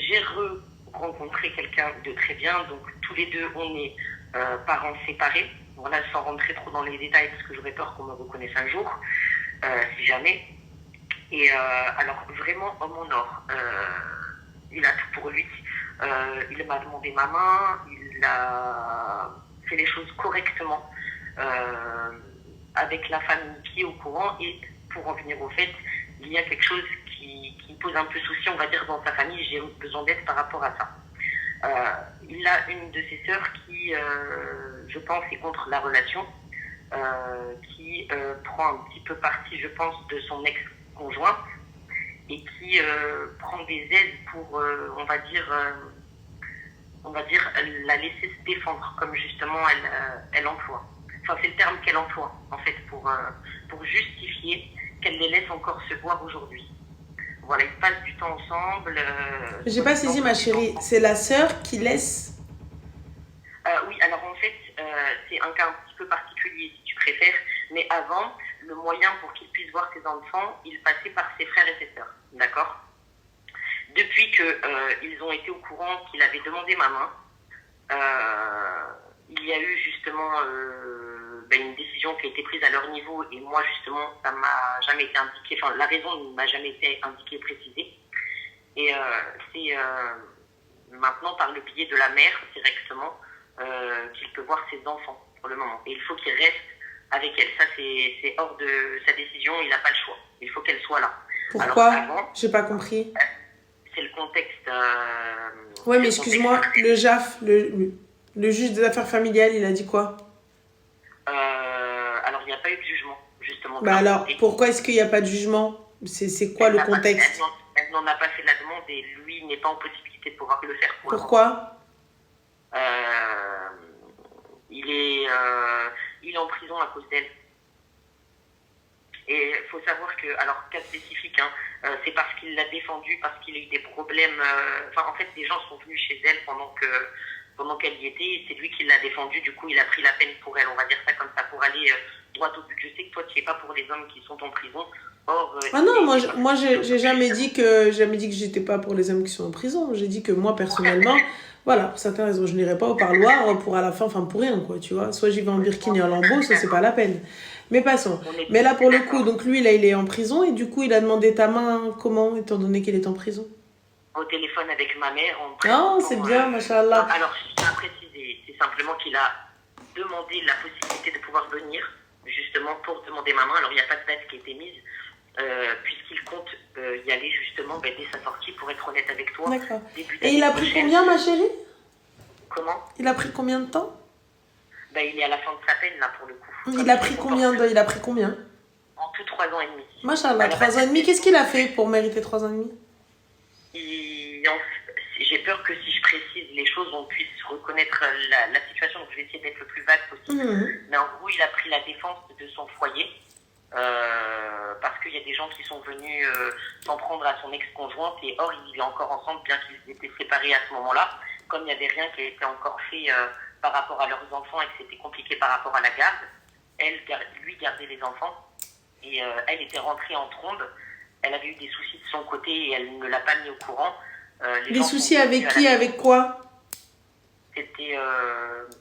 j'ai rencontré quelqu'un de très bien. Donc, tous les deux, on est parents séparés. Voilà, sans rentrer trop dans les détails parce que j'aurais peur qu'on me reconnaisse un jour, si jamais. Et alors, vraiment, homme en or. Il a tout pour lui. Il m'a demandé ma main. Il a fait les choses correctement avec la famille qui est au courant. Et pour en venir au fait, il y a quelque chose qui pose un peu souci, on va dire, dans sa famille. J'ai besoin d'aide par rapport à ça. Il a une de ses sœurs qui, je pense, est contre la relation, qui prend un petit peu parti, je pense, de son ex-conjoint et qui prend des aides pour, on va dire, la laisser se défendre, comme justement elle emploie. Enfin, c'est le terme qu'elle emploie, en fait, pour justifier qu'elle les laisse encore se voir aujourd'hui. Voilà, ils passent du temps ensemble. J'ai pas saisi, ma chérie. C'est la sœur qui laisse. Oui, alors en fait, c'est un cas un petit peu particulier, si tu préfères. Mais avant, le moyen pour qu'il puisse voir ses enfants, il passait par ses frères et ses sœurs. D'accord ? Depuis qu'ils ont été au courant qu'il avait demandé ma main, il y a eu justement une décision qui a été prise à leur niveau et moi justement ça m'a jamais été indiqué, enfin la raison ne m'a jamais été indiquée, précisée. Et c'est maintenant par le biais de la mère directement qu'il peut voir ses enfants pour le moment. Et il faut qu'il reste avec elle. Ça c'est hors de sa décision, il n'a pas le choix. Il faut qu'elle soit là. Pourquoi ? J'ai pas compris. C'est le contexte. Ouais, mais excuse-moi, le JAF, le juge des affaires familiales, il a dit quoi ? Alors, il n'y a pas eu de jugement, justement. Bah alors, pourquoi est-ce qu'il n'y a pas de jugement ? C'est quoi le contexte ? Elle n'en a pas fait la demande et lui n'est pas en possibilité de pouvoir le faire. Pourquoi ? Il est en prison à cause d'elle. Et il faut savoir que, alors, cas spécifique, c'est parce qu'il l'a défendue, parce qu'il a eu des problèmes. En fait, des gens sont venus chez elle pendant qu'elle y était, et c'est lui qui l'a défendue. Du coup, il a pris la peine pour elle, on va dire ça comme ça, pour aller droit au but. Je sais que toi, tu n'es pas pour les hommes qui sont en prison. Or, ah non, moi j'ai jamais dit que j'étais pas pour les hommes qui sont en prison. J'ai dit que moi, personnellement, voilà, pour certaines raisons, je n'irai pas au parloir pour à la fin, enfin pour rien, quoi, tu vois. Soit j'y vais en burkini, en lambeau, ça c'est pas la peine. Mais passons. Mais là, pour le coup, donc lui, là, il est en prison et du coup, il a demandé ta main comment, étant donné qu'il est en prison ? Au téléphone avec ma mère. Oh, c'est bien, machallah. Alors, je tiens à préciser, c'est simplement qu'il a demandé la possibilité de pouvoir venir, justement, pour demander ma main. Alors, il n'y a pas de date qui a été mise, puisqu'il compte y aller, justement, dès sa sortie, pour être honnête avec toi. D'accord. Et il a pris combien, ma chérie ? Comment ? Il a pris combien de temps ? Il est à la fin de sa peine, là, pour le coup. Il a pris combien En tout 3 ans et demi. Machallah, 3 ans et demi. Qu'est-ce qu'il a fait pour mériter 3 ans et demi ? J'ai peur que si je précise les choses, on puisse reconnaître la situation. Donc, je vais essayer d'être le plus vague possible. Mais en gros, il a pris la défense de son foyer. Parce qu'il y a des gens qui sont venus s'en prendre à son ex-conjointe. Et or, ils vivaient encore ensemble, bien qu'ils étaient séparés à ce moment-là. Comme il n'y avait rien qui était encore fait par rapport à leurs enfants et que c'était compliqué par rapport à la garde, lui gardait les enfants. Et elle était rentrée en trombe. Elle avait eu des soucis de son côté et elle ne l'a pas mis au courant. Les soucis avec qui ? Avec quoi ? C'était,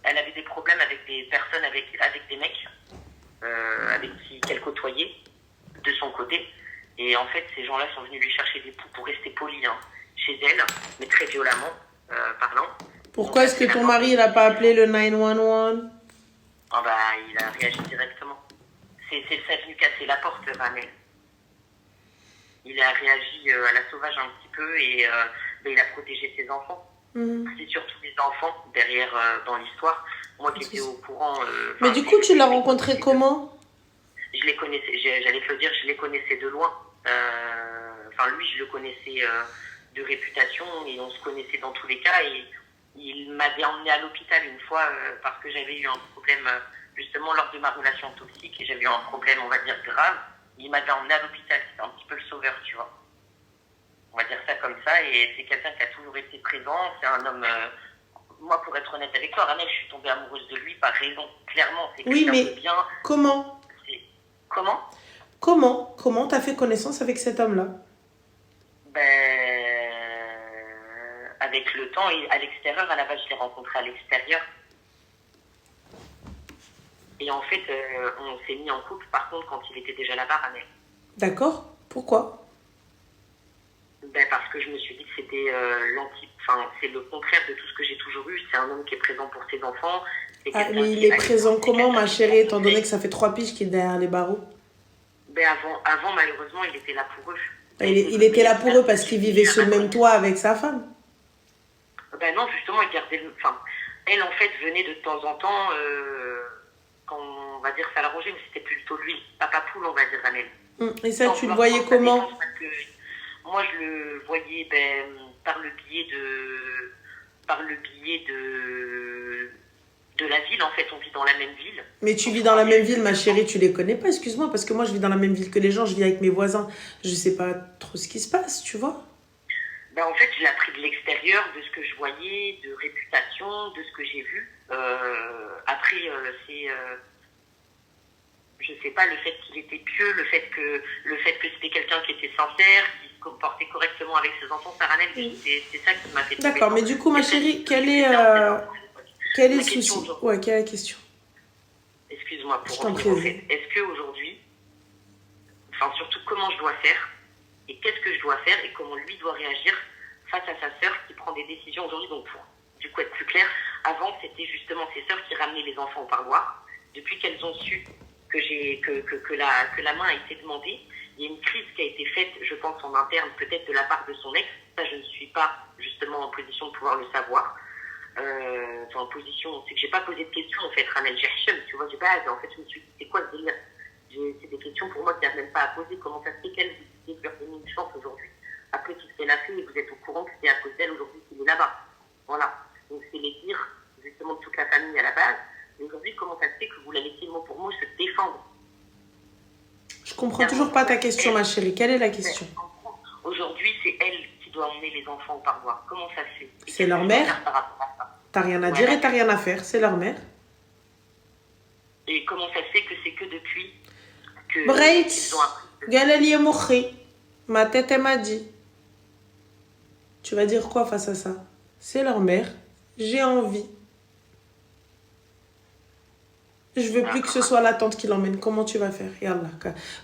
elle avait des problèmes avec des personnes, avec des mecs avec qui qu'elle côtoyait de son côté. Et en fait, ces gens-là sont venus lui chercher des poux pour rester polis chez elle, mais très violemment parlant. Pourquoi est-ce que ton mari n'a pas appelé le 911 ? Il a réagi directement. C'est venu casser la porte, Ramel. Il a réagi à la sauvage un petit peu et il a protégé ses enfants. C'est surtout les enfants derrière dans l'histoire. Moi qui étais au courant. Mais du coup, tu l'as rencontré comment ? Je les connaissais, j'allais te le dire, je les connaissais de loin. Lui, je le connaissais de réputation et on se connaissait dans tous les cas. Et il m'avait emmené à l'hôpital une fois parce que j'avais eu un problème justement lors de ma relation toxique et j'avais eu un problème, on va dire, grave. Il m'avait emmené à l'hôpital, c'était un petit peu le sauveur, tu vois. On va dire ça comme ça, et c'est quelqu'un qui a toujours été présent, c'est un homme... moi, pour être honnête avec toi, Ramel, je suis tombée amoureuse de lui par raison, clairement. C'est oui, mais bien. Comment Comment t'as fait connaissance avec cet homme-là ? avec le temps et à l'extérieur. À la base, je l'ai rencontré à l'extérieur. Et en fait, on s'est mis en couple, par contre, quand il était déjà là-bas, Ramel. D'accord. Pourquoi? Parce que je me suis dit que c'était c'est le contraire de tout ce que j'ai toujours eu. C'est un homme qui est présent pour ses enfants. Mais il est présent comment, ma chérie, étant donné que ça fait 3 piges qu'il est derrière les barreaux? Avant, malheureusement, il était là pour eux. Il était là pour eux parce qu'il vivait sous le même toit avec sa femme. Non, justement, il gardait... elle, en fait, venait de temps en temps, quand on va dire ça l'arrangeait, mais c'était plutôt lui, papa poule, on va dire, Ramel. Et ça, tu le voyais comment? Moi, je le voyais par le biais de la ville. En fait, on vit dans la même ville. Mais tu vis dans la même ville, ma chérie, tu les connais pas, excuse-moi, parce que moi, je vis dans la même ville que les gens, je vis avec mes voisins. Je sais pas trop ce qui se passe, tu vois. En fait, je l'ai appris de l'extérieur, de ce que je voyais, de réputation, de ce que j'ai vu. Après, je sais pas, le fait qu'il était pieux, le fait que c'était quelqu'un qui était sincère, qui se comportait correctement avec ses enfants, Saranel, c'est ça qui m'a fait tomber. D'accord, mais du coup, ma chérie, quel est le souci? Ouais, quelle est la question? Excuse-moi pour revenir au fait. Est-ce qu'aujourd'hui, surtout comment je dois faire, et qu'est-ce que je dois faire, et comment lui doit réagir face à sa sœur qui prend des décisions aujourd'hui. Donc, pour du coup être plus clair, avant, c'était justement ses sœurs qui ramenaient les enfants au parloir. Depuis qu'elles ont su que la main a été demandée, il y a une crise qui a été faite, je pense, en interne, peut-être de la part de son ex. Ça, je ne suis pas justement en position de pouvoir le savoir. En position, c'est que j'ai pas posé de questions, en fait, Ramel Gershom, tu vois, en fait, je me suis dit, c'est quoi ce délire? C'est des questions pour moi qui n'arrivent même pas à poser. Comment ça se fait qu'elle vous lui donner une chance aujourd'hui, après tout ce qu'elle a fait, et vous êtes au courant que c'est à cause d'elle aujourd'hui qu'il est là-bas. Voilà. Donc, c'est les dires, justement, de toute la famille à la base. Mais aujourd'hui, comment ça se fait que vous la laissiez mot pour mot se défendre? Je comprends toujours pas ta question, ma chérie. Quelle est la question? Aujourd'hui, c'est elle qui doit emmener les enfants au parloir. Comment ça se fait? C'est leur mère. T'as rien à dire et t'as rien à faire. C'est leur mère. Et comment ça se fait que c'est que depuis que Breit, ils ont appris Galali Mokhi, ma tête m'a dit. Tu vas dire quoi face à ça? C'est leur mère. J'ai envie. Je veux plus que ce soit la tante qui l'emmène. Comment tu vas faire? Yallah.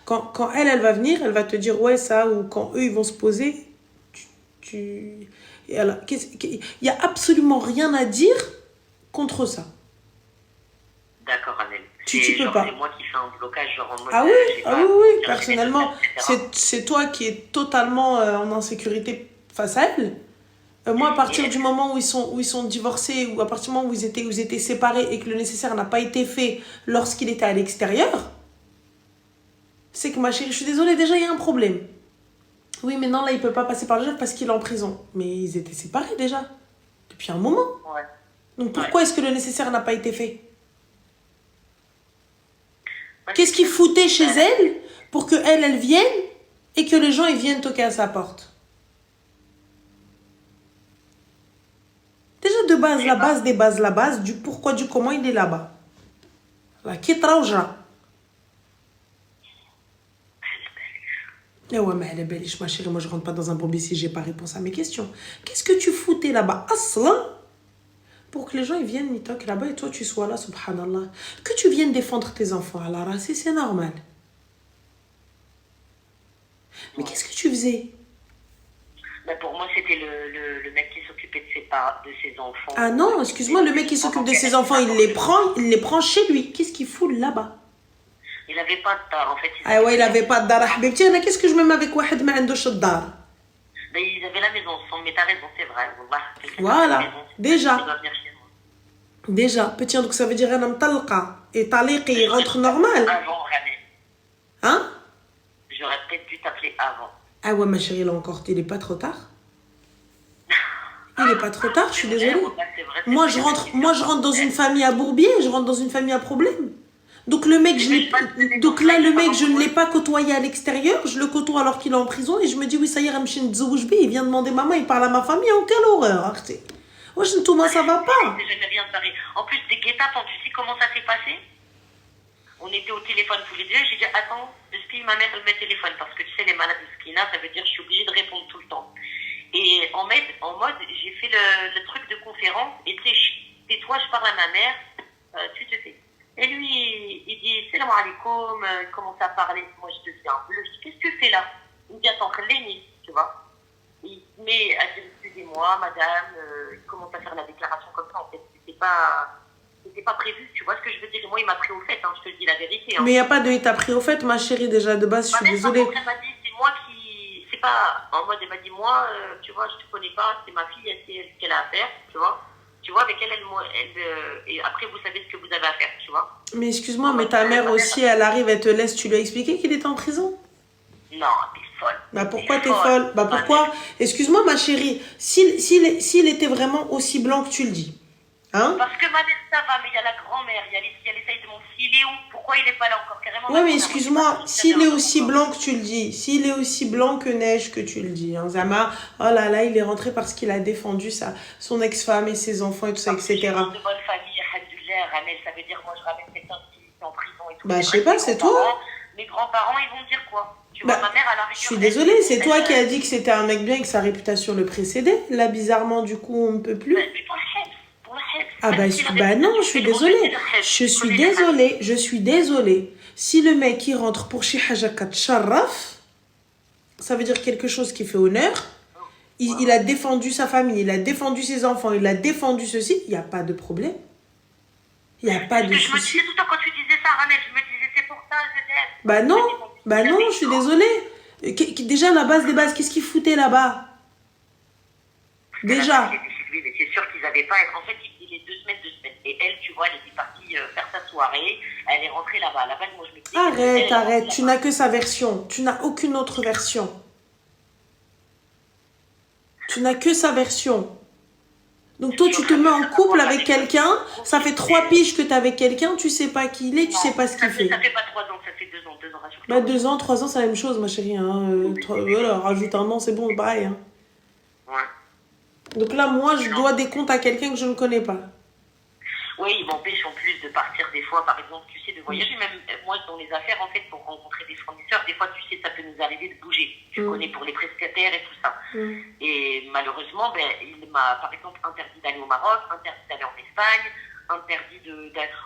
Quand elle va venir, elle va te dire ouais ça, ou quand eux ils vont se poser, il y a absolument rien à dire contre ça. D'accord, Annelle. Tu peux pas. C'est moi qui fais un blocage genre en mode... Oui, personnellement, c'est toi qui es totalement en insécurité face à elle. Moi, à partir du moment où ils sont divorcés, ou à partir du moment où ils étaient séparés et que le nécessaire n'a pas été fait lorsqu'il était à l'extérieur, c'est que ma chérie, je suis désolée, déjà il y a un problème. Oui, mais non, là il peut pas passer par le jeu parce qu'il est en prison. Mais ils étaient séparés déjà, depuis un moment. Ouais. Donc pourquoi est-ce que le nécessaire n'a pas été fait? Qu'est-ce qu'il foutait chez elle pour qu'elle vienne et que les gens ils viennent toquer à sa porte? Déjà de base, la base du pourquoi, du comment il est là-bas. La kitraouja. Eh ouais, mais elle est belle, ma chérie, moi je rentre pas dans un bourbier si j'ai pas réponse à mes questions. Qu'est-ce que tu foutais là-bas, aslan, pour que les gens ils viennent, ils toquent là-bas et toi tu sois là, subhanallah. Que tu viennes défendre tes enfants à la race, c'est normal. Mais qu'est-ce que tu faisais? Pour moi, c'était le mec qui s'occupait de ses enfants. Ah non, excuse-moi, le mec qui s'occupe de ses enfants, il les prend chez lui. Qu'est-ce qu'il fout là-bas? Il n'avait pas de dar, en fait. Ah ouais, il n'avait pas de dar. Qu'est-ce que je me mets avec Wahed ma andouche de dar? Ils avaient la maison ensemble, mais t'as raison, c'est vrai. Voilà, déjà, petit, donc ça veut dire un homme talqa. Et taliqi, il rentre normal. Avant, Ramel. Hein? J'aurais peut-être dû t'appeler avant. Ah ouais, ma chérie, là encore, il n'est pas trop tard. Il n'est pas trop tard, je suis désolée. Moi, je rentre dans une famille à bourbier, je rentre dans une famille à problème. Donc le mec, je ne l'ai pas côtoyé à l'extérieur, je le côtoie alors qu'il est en prison et je me dis oui, ça y est, Ramchin Zoujoujbi, il vient demander maman, il parle à ma famille, oh quelle horreur, Arté. Moi, ça va pas. En plus, des guet-apens, tu sais comment ça s'est passé? On était au téléphone tous les deux, j'ai dit attends, ma mère elle met le téléphone parce que tu sais, les malades de skina, ça veut dire je suis obligée de répondre tout le temps. Et en mode j'ai fait le truc de conférence, et tu sais, tais-toi, je parle à ma mère, tu te sais. Et lui, il dit, salam alaikum, il commence à parler. Moi, je deviens bleu. Je dis, qu'est-ce que tu fais là? Il me dit, attends, Léni, tu vois. Il met à dire, excusez-moi, madame, il commence à faire la déclaration comme ça. En fait, c'était pas prévu. Tu vois ce que je veux dire? Moi, il m'a pris au fait, hein, je te dis la vérité. Hein. Mais il n'y a pas de il t'a pris au fait, ma chérie, déjà, de base, je suis désolée. Elle m'a dit, c'est moi qui. C'est pas. En mode, elle m'a dit, moi, tu vois, je te connais pas, c'est ma fille, elle sait ce qu'elle a à faire, tu vois. Tu vois, avec elle, et après, vous savez ce que vous avez à faire, tu vois. Mais excuse-moi, mais ta mère aussi, elle arrive, elle te laisse, tu lui as expliqué qu'il était en prison? Non, t'es folle. Bah pourquoi t'es folle? Bah pourquoi? Excuse-moi, ma chérie, s'il était vraiment aussi blanc que tu le dis, hein? Parce que ma mère, ça va, mais il y a la grand-mère, il y a l'essaye de mon s'il est où? Pourquoi il n'est pas là encore carrément? Ouais, mais excuse-moi, s'il est aussi blanc que tu le dis, s'il est aussi blanc que neige que tu le dis, hein, Zama, oh là là, il est rentré parce qu'il a défendu son ex-femme et ses enfants et tout ça, etc. De bonne famille, Ramel, ça veut dire, moi je ramène quelqu'un qui est en prison et tout. Bah, je sais pas, c'est toi. Mes grands-parents, ils vont dire quoi? Tu vois, ma mère, elle a je suis désolée, c'est toi qui as dit que c'était un mec bien et que sa réputation le précédait. Là, bizarrement, du coup, on ne peut plus. Mais pour la Hebs. Ah bah non, je suis désolée. Je suis désolée. Si le mec, il rentre pour Shi Hajakat Sharraf, ça veut dire quelque chose qui fait honneur. Il a défendu sa famille, il a défendu ses enfants, il a défendu ceci, il n'y a pas de problème. Il n'y a pas de souci. Je me disais tout le temps quand tu disais ça, Ramel, je me disais c'est pour ça, je t'aime. Bah non, je suis désolée. Déjà, la base des bases, qu'est-ce qu'ils foutaient là-bas? Déjà. Oui, mais c'est sûr qu'ils n'avaient pas. En fait, il est 2 semaines. Et elle, tu vois, elle était partie faire sa soirée. Elle est rentrée là-bas. À la base, moi, je me dis. Arrête. Tu n'as que sa version. Tu n'as aucune autre version. Tu n'as que sa version. Donc toi, tu te mets en couple avec quelqu'un, ça fait 3 piges que tu es avec quelqu'un, tu sais pas qui il est, tu sais pas ce qu'il fait. Ça fait pas 3 ans, ça fait 2 ans, rassure-toi. Bah 2 ans, 3 ans, c'est la même chose, ma chérie. Hein. Voilà, rajoute un an, c'est bon, pareil. Hein. Ouais. Donc là, moi, je dois des comptes à quelqu'un que je ne connais pas. Oui, il m'empêche en plus de partir des fois, par exemple, tu sais, de voyager. Même moi, dans les affaires, en fait, pour rencontrer des fournisseurs, des fois, tu sais, ça peut nous arriver de bouger. Tu connais pour les prestataires et tout ça. Et malheureusement, il m'a, par exemple, interdit d'aller au Maroc, interdit d'aller en Espagne, interdit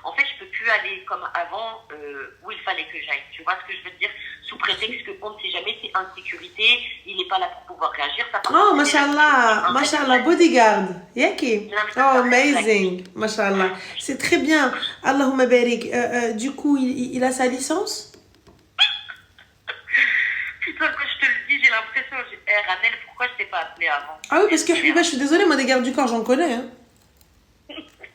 En fait, je peux plus aller comme avant où il fallait que j'aille. Tu vois ce que je veux dire? Sous prétexte qu'on ne sait jamais, c'est insécurité, il n'est pas là pour pouvoir réagir. Oh, mashallah, bodyguard. Yaki. Oh, amazing. Mashallah. C'est très bien. Allahumma barik. Du coup, il a sa licence? Putain, quand je te le dis, j'ai l'impression, Ranel, pourquoi je t'ai pas appelé avant? Ah oui, parce que je suis désolée, moi, des gardes du corps, j'en connais. Hein.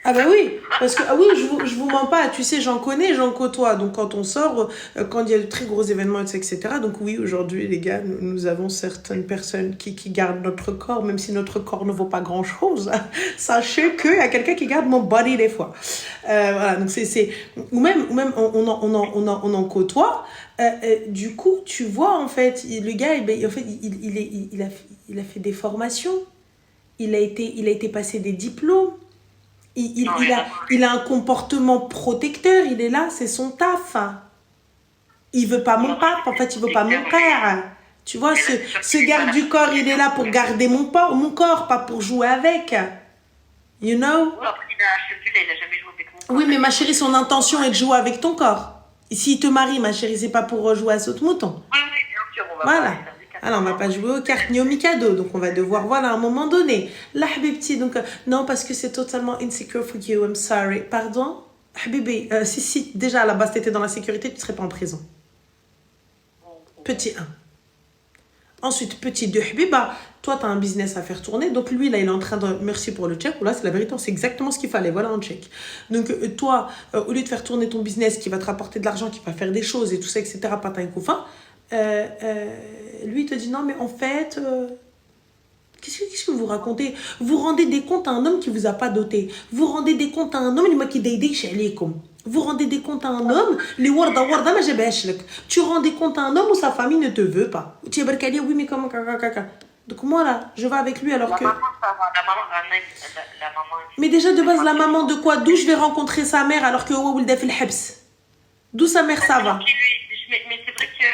Ah bah oui, parce que je vous mens pas, tu sais, j'en connais, j'en côtoie. Donc quand on sort, quand il y a de très gros événements, etc. Donc oui, aujourd'hui, les gars, nous avons certaines personnes qui gardent notre corps, même si notre corps ne vaut pas grand-chose. Sachez qu'il y a quelqu'un qui garde mon body des fois. Voilà, donc ou même on en côtoie. Du coup, tu vois, en fait, le gars, en fait, il a fait des formations. Il a été passer des diplômes. Il a un comportement protecteur, il est là, c'est son taf. Il veut pas mon pape, en fait, il veut pas mon père. Tu vois, ce garde du corps, il est là pour garder mon corps, pas pour jouer avec. You know? Oui, mais ma chérie, son intention est de jouer avec ton corps. S'il te marie, ma chérie, c'est pas pour jouer à saute-mouton. Oui, bien sûr, on va voilà. Alors, on va pas jouer aux cartes ni au Mikado, donc on va devoir, voilà, à un moment donné. Là, Habibti, donc, non, parce que c'est totalement insecure for you, I'm sorry. Pardon? Habibi, si, déjà, à la base, t'étais dans la sécurité, tu serais pas en prison. Petit 1. Ensuite, petit 2, Habiba, toi, tu as un business à faire tourner, donc lui, là, il est en train de... Merci pour le check, là, c'est la vérité, c'est exactement ce qu'il fallait, voilà un check. Donc, toi, au lieu de faire tourner ton business qui va te rapporter de l'argent, qui va faire des choses et tout ça, etc., patin et couffin, lui, il te dit non, mais en fait, qu'est-ce que vous racontez? Vous rendez des comptes à un homme qui ne vous a pas doté. Vous rendez des comptes à un homme, vous rendez des comptes à un homme, tu rends des comptes à un homme où sa famille ne te veut pas. Tu es barkali, oui, mais comment, caca. Donc moi, là, je vais avec lui alors que... La maman, mais déjà, de base, la maman de quoi? D'où je vais rencontrer sa mère alors que d'où sa mère, ça va? Mais c'est vrai que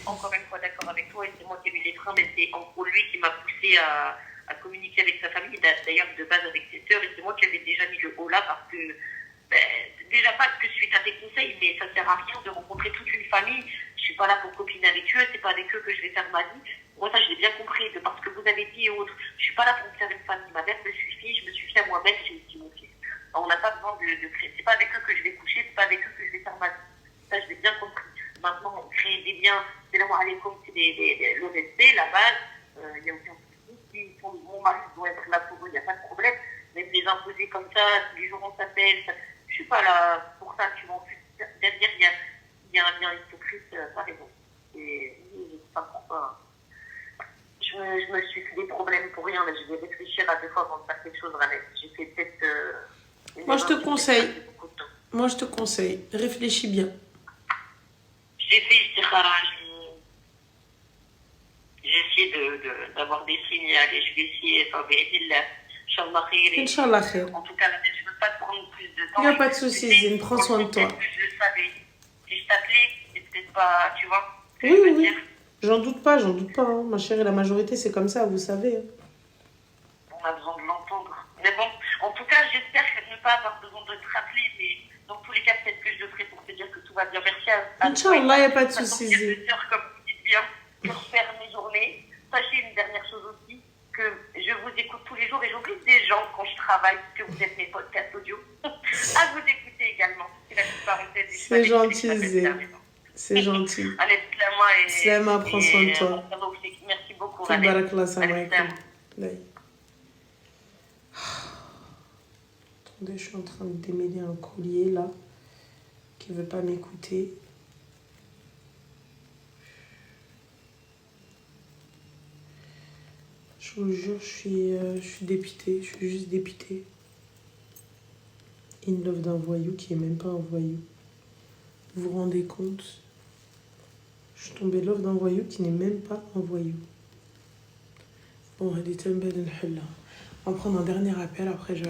encore une fois d'accord avec toi, et c'est moi qui ai mis les freins, mais c'est en gros lui qui m'a poussé à communiquer avec sa famille, d'ailleurs de base avec ses sœurs, et c'est moi qui avais déjà mis le haut là parce que, déjà pas que suite à tes conseils, mais ça sert à rien de rencontrer toute une famille. Je suis pas là pour copiner avec eux, c'est pas avec eux que je vais faire ma vie. Moi, ça, je l'ai bien compris, de parce que vous avez dit et autres. Je suis pas là pour me faire une famille. Ma mère me suffit, je me suffis à moi-même, j'ai aussi mon fils. Alors, on n'a pas besoin de créer. C'est pas avec eux que je vais coucher, c'est pas avec eux que je vais faire ma vie. Ça, je l'ai bien compris. Maintenant, créer des liens, c'est là, c'est le respect, la base. Il n'y a aucun souci. Si mon mari doit être là pour eux, il n'y a pas de problème. Mais les imposer comme ça, tous les jours on s'appelle, je suis pas là pour ça. Tu vois, derrière, il y a un lien hypocrite, t'as raison. Et ça prend pas. Je me suis fait des problèmes pour rien, mais je vais réfléchir à deux fois avant de faire quelque chose, Ranette. J'ai fait peut-être. Moi, je te conseille. Moi, je te conseille. Réfléchis bien. J'ai fait istikhara, j'ai essayé d'avoir des signes. Allez, je vais essayer. Inch'Allah khair. Inch'Allah khair. En tout cas, je ne veux pas te prendre plus de temps. Il n'y a pas de souci, Zine. Prends soin de toi. Je le savais. Si je t'appelais, c'est peut-être pas. Tu vois. Oui. J'en doute pas. Hein. Ma chérie, la majorité, c'est comme ça, vous savez. On a besoin de l'entendre. Mais bon, en tout cas, j'espère ne pas avoir besoin de te rappeler, mais dans tous les cas, peut-être que je le ferai pour te dire que tout va bien. Merci à Inch'Allah, il n'y a pas de souci. Comme vous dites bien, pour faire mes journées. Sachez une dernière chose aussi, que je vous écoute tous les jours et j'oublie des gens quand je travaille, que vous êtes mes podcasts audio, à vous écouter également. C'est la petite parenthèse. C'est gentil, Zé. C'est gentil. Allez, Slama, prends soin de toi. Merci beaucoup. Barakallah, salam alaikum. Attendez, je suis en train de démêler un collier là, qui ne veut pas m'écouter. Je vous jure, je suis dépitée. Je suis juste dépitée. In love d'un voyou qui n'est même pas un voyou. Vous vous rendez compte? Je suis tombée love d'un voyou qui n'est même pas un voyou. Bon, elle est belle. On va prendre un dernier appel, après je